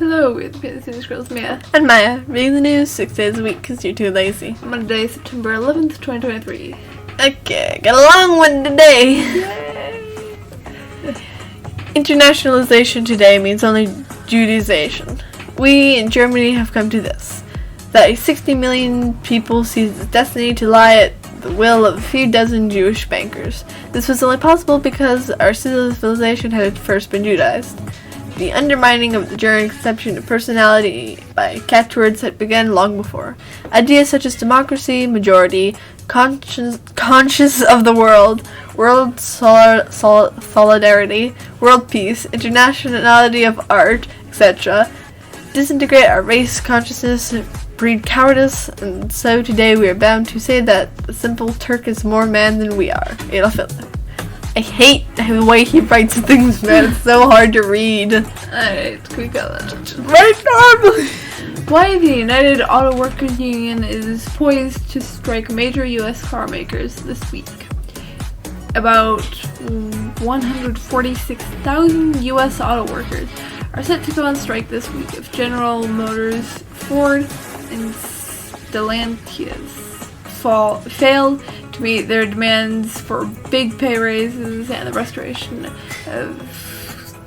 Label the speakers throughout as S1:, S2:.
S1: Hello, we're the PNC Newsgirls, Mia.
S2: And Maya, reading the news 6 days a week because you're too lazy.
S1: Monday, September 11th, 2023.
S2: Okay, got a long one today.
S1: Yay!
S2: Internationalization today means only Judaization. We in Germany have come to this, that 60 million people seized its destiny to lie at the will of a few dozen Jewish bankers. This was only possible because our civilization had first been Judaized. The undermining of the German conception of personality by catchwords had begun long before. Ideas such as democracy, majority, conscious of the world solidarity, world peace, internationality of art, etc., disintegrate our race consciousness, breed cowardice, and so today we are bound to say that the simple Turk is more man than we are. Adolf Hitler. I hate the way he writes things, man. It's so hard to read.
S1: Alright, we got that.
S2: Right normally.
S1: Why the United Auto Workers Union is poised to strike major U.S. car makers this week. About 146,000 U.S. auto workers are set to go on strike this week if General Motors, Ford, and Stellantis fail to meet their demands for big pay raises and the restoration of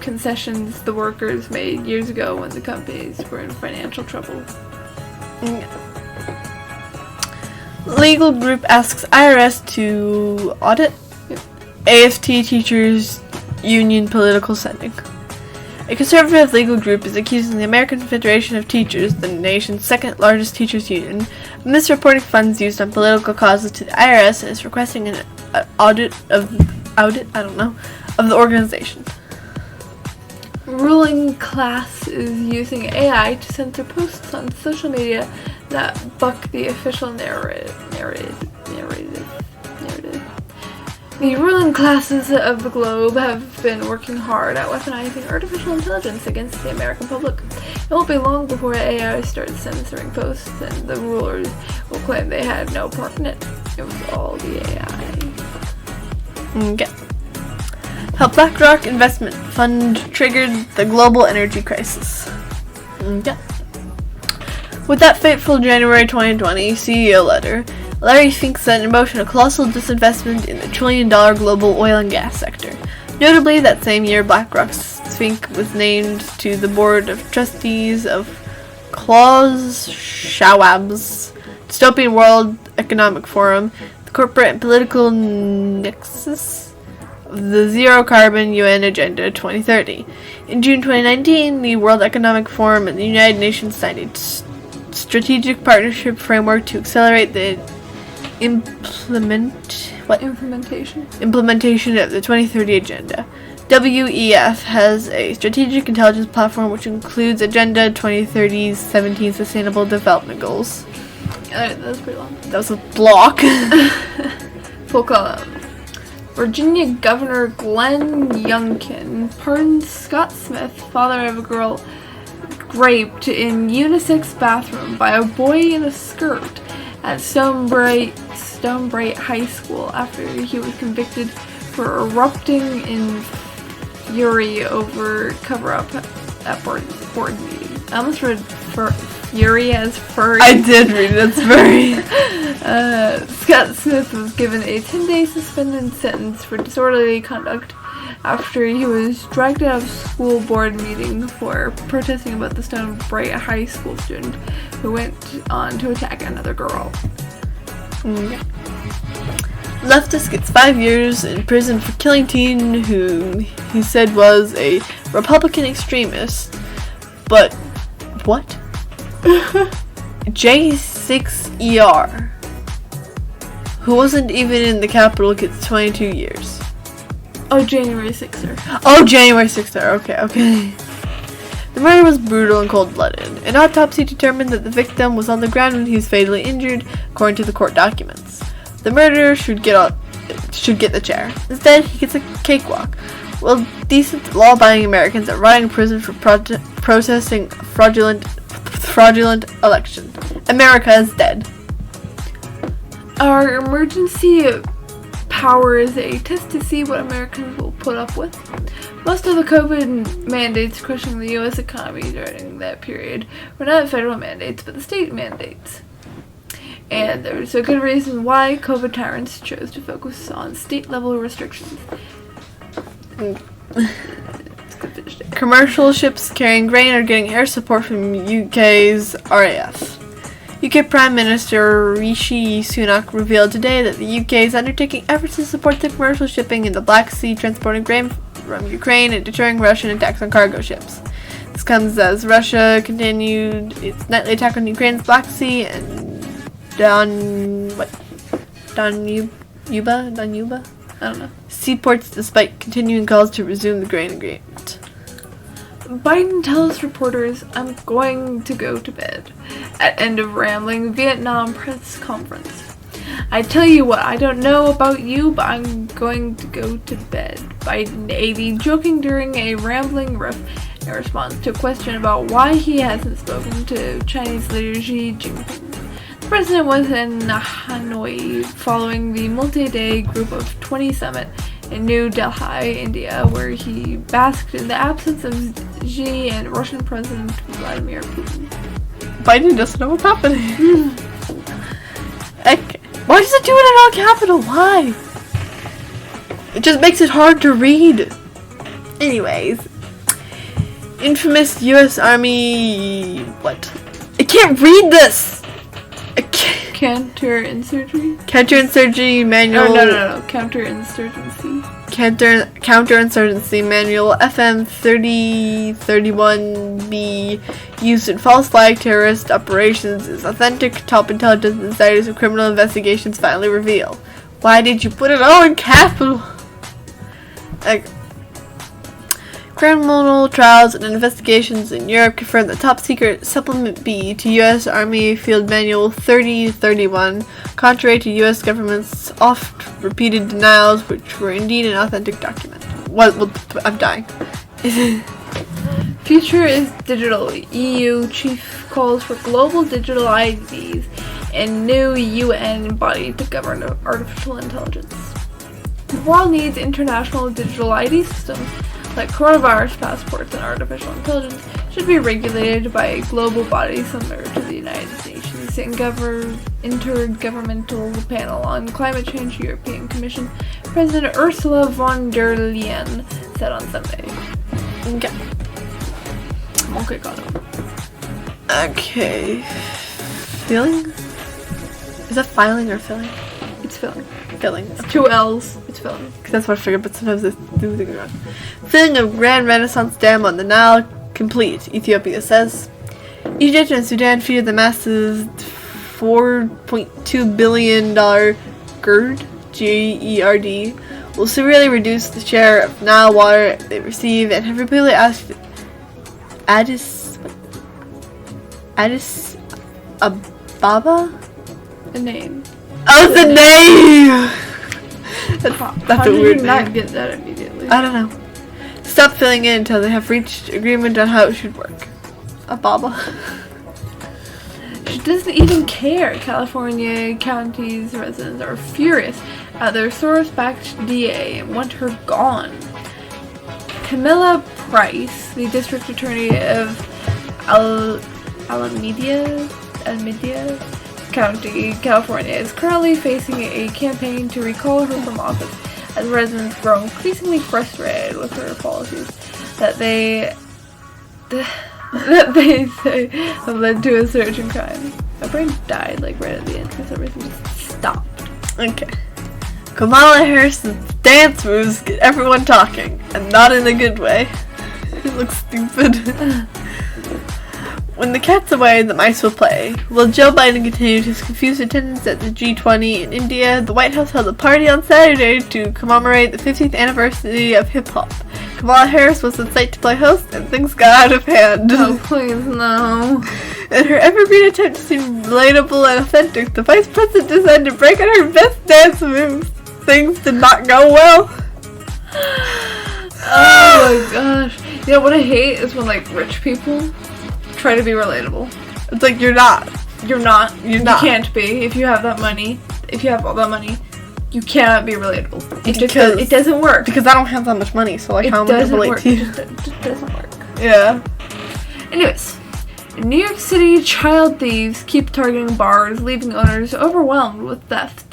S1: concessions the workers made years ago when the companies were in financial trouble.
S2: Legal group asks IRS to audit AFT teachers union political sending. A conservative legal group is accusing the American Federation of Teachers, the nation's second largest teachers union, of misreporting funds used on political causes to the IRS and is requesting an audit of the organization.
S1: Ruling class is using AI to censor posts on social media that buck the official narrative. The ruling classes of the globe have been working hard at weaponizing artificial intelligence against the American public. It won't be long before AI starts censoring posts and the rulers will claim they had no part in it. It was all the AI.
S2: Okay. How BlackRock investment fund triggered the global energy crisis. Okay. With that fateful January 2020 CEO letter, Larry Fink set in motion a colossal disinvestment in the trillion-dollar global oil and gas sector. Notably, that same year, BlackRock's Fink was named to the board of trustees of Klaus Schwab's dystopian World Economic Forum, the corporate and political nexus of the Zero-Carbon UN Agenda 2030. In June 2019, the World Economic Forum and the United Nations signed a strategic partnership framework to accelerate the implementation of the 2030 agenda. WEF has a strategic intelligence platform which includes Agenda 2030's 17 Sustainable Development Goals.
S1: That was pretty long.
S2: That was a block.
S1: Full column. Virginia Governor Glenn Youngkin pardoned Scott Smith, father of a girl raped in unisex bathroom by a boy in a skirt at Stone Bright High School after he was convicted for erupting in fury over cover-up at board meeting. I almost read fury as furry.
S2: I did read it as furry.
S1: Scott Smith was given a 10-day suspended sentence for disorderly conduct after he was dragged out of school board meeting for protesting about the Stone Bright High School student who went on to attack another girl.
S2: Leftist gets 5 years in prison for killing teen who he said was a Republican extremist. But what? J6ER, who wasn't even in the Capitol, gets 22 years.
S1: Oh, January 6th.
S2: Oh, January 6th. Okay. The murder was brutal and cold-blooded. An autopsy determined that the victim was on the ground when he was fatally injured, according to the court documents. The murderer should get the chair. Instead, he gets a cakewalk. Well, decent, law-abiding Americans are rotting in prison for protesting fraudulent election. America is dead.
S1: Our emergency power is a test to see what Americans will put up with. Most of the COVID mandates crushing the U.S. economy during that period were not federal mandates, but the state mandates. And there's a good reason why COVID tyrants chose to focus on state-level restrictions.
S2: Commercial ships carrying grain are getting air support from UK's RAF. UK Prime Minister Rishi Sunak revealed today that the UK is undertaking efforts to support the commercial shipping in the Black Sea, transporting grain from Ukraine and deterring Russian attacks on cargo ships. This comes as Russia continued its nightly attack on Ukraine's Black Sea and Danuba? I don't know. Seaports, despite continuing calls to resume the grain agreement.
S1: Biden tells reporters, "I'm going to go to bed," at end of rambling Vietnam press conference. "I tell you what, I don't know about you, but I'm going to go to bed," Biden 80 joking during a rambling riff in response to a question about why he hasn't spoken to Chinese leader Xi Jinping. The president was in Hanoi following the multi-day Group of 20 summit in New Delhi, India, where he basked in the absence of Xi and Russian President Vladimir Putin.
S2: Biden doesn't know what's happening. Okay. Why does it do it in all capital? Why? It just makes it hard to read. Anyways. Infamous U.S. Army... What? I can't read this! I can't... Counterinsurgency manual...
S1: No. Counterinsurgency.
S2: Counterinsurgency manual FM 3031B used in false flag terrorist operations is authentic, top intelligence insiders of criminal investigations finally reveal. Why did you put it all in capital? Criminal trials and investigations in Europe confirm the top secret Supplement B to U.S. Army Field Manual 3031, contrary to U.S. government's oft-repeated denials, which were indeed an authentic document. I'm dying.
S1: Future is digital. EU chief calls for global digital IDs and new UN body to govern artificial intelligence. The world needs international digital ID systems like coronavirus passports, and artificial intelligence should be regulated by a global body similar to the United Nations Intergovernmental Panel on Climate Change European Commission President Ursula von der Leyen said on Sunday. Okay, got it.
S2: Okay. Filling? Is that filing or filling?
S1: It's filling.
S2: Filling.
S1: It's 2 L's. It's filling.
S2: Because that's what I figured, but sometimes they do things wrong. Filling of Grand Renaissance Dam on the Nile complete, Ethiopia says. Egypt and Sudan fear the massive $4.2 billion GERD, G-E-R-D, will severely reduce the share of Nile water they receive and have repeatedly asked Addis Ababa?
S1: A name.
S2: Oh, the name! That's
S1: How
S2: a weird
S1: did you
S2: name.
S1: not get that immediately?
S2: I don't know. Stop filling in until they have reached agreement on how it should work. Ababa.
S1: She doesn't even care. California County's residents are furious at their source-backed DA and want her gone. Camilla Price, the district attorney of Alameda County, California, is currently facing a campaign to recall her from office as residents grow increasingly frustrated with her policies that they say have led to a surge in crime. My brain died like right at the end because everything just stopped.
S2: Okay. Kamala Harris's dance moves get everyone talking, and not in a good way. It looks stupid. When the cat's away, the mice will play. Will Joe Biden continue his confused attendance at the G20 in India? The White House held a party on Saturday to commemorate the 50th anniversary of hip-hop. Kamala Harris was on site to play host, and things got out of hand.
S1: Oh, please, no.
S2: In her evergreen attempt to seem relatable and authentic, the Vice President decided to break out her best dance moves. Things did not go well.
S1: Oh my gosh. You know what I hate is when, like, rich people try to be relatable.
S2: It's like, you're not.
S1: You're not.
S2: You're not.
S1: You can't be if you have that money. If you have all that money. You cannot be relatable.
S2: Because-
S1: It doesn't work.
S2: Because I don't have that much money, so like
S1: It
S2: how am I gonna
S1: doesn't
S2: relate
S1: work.
S2: to you?
S1: It just doesn't work.
S2: Yeah.
S1: Anyways, in New York City, child thieves keep targeting bars, leaving owners overwhelmed with thefts.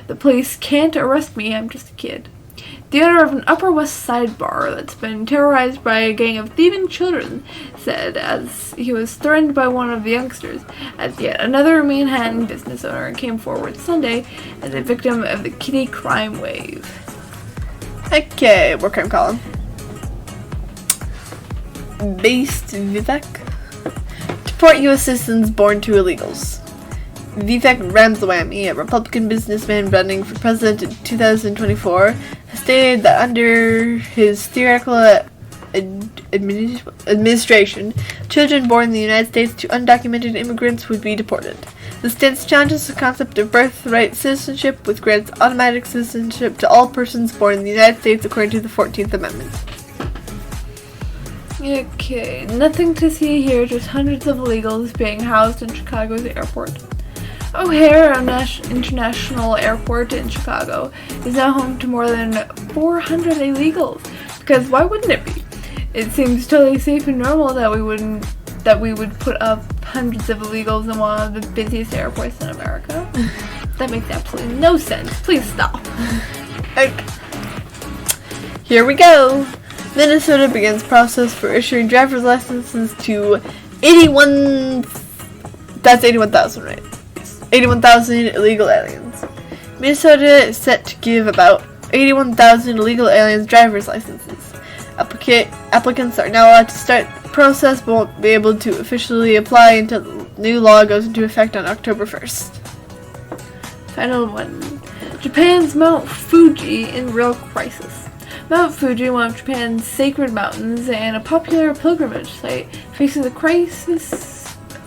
S1: The police can't arrest me, I'm just a kid. The owner of an Upper West Side bar that's been terrorized by a gang of thieving children said as he was threatened by one of the youngsters, as yet another Manhattan business owner came forward Sunday as a victim of the kitty crime wave.
S2: Okay, what crime column? Based Vivek. Deport U.S. citizens born to illegals. Vivek Ramaswamy, a Republican businessman running for president in 2024, has stated that under his theoretical administration, children born in the United States to undocumented immigrants would be deported. The stance challenges the concept of birthright citizenship, which grants automatic citizenship to all persons born in the United States according to the 14th Amendment.
S1: Okay, nothing to see here, just hundreds of illegals being housed in Chicago's airport. O'Hare International Airport in Chicago is now home to more than 400 illegals. Because why wouldn't it be? It seems totally safe and normal that we would put up hundreds of illegals in one of the busiest airports in America. That makes absolutely no sense. Please stop.
S2: Okay. Here we go. Minnesota begins process for issuing driver's licenses to 81,000, right? 81,000 illegal aliens. Minnesota is set to give about 81,000 illegal aliens driver's licenses. Applicants are now allowed to start the process but won't be able to officially apply until the new law goes into effect on October 1st.
S1: Final one. Japan's Mount Fuji in real crisis. Mount Fuji, one of Japan's sacred mountains and a popular pilgrimage site, faces a crisis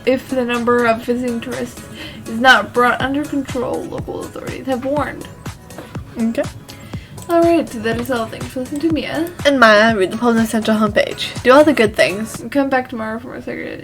S1: if the number of visiting tourists is not brought under control, local authorities have warned.
S2: Okay.
S1: Alright, so that is all. Thanks for listening to Mia.
S2: And Maya, read the Poland Central homepage. Do all the good things.
S1: Come back tomorrow for more segregated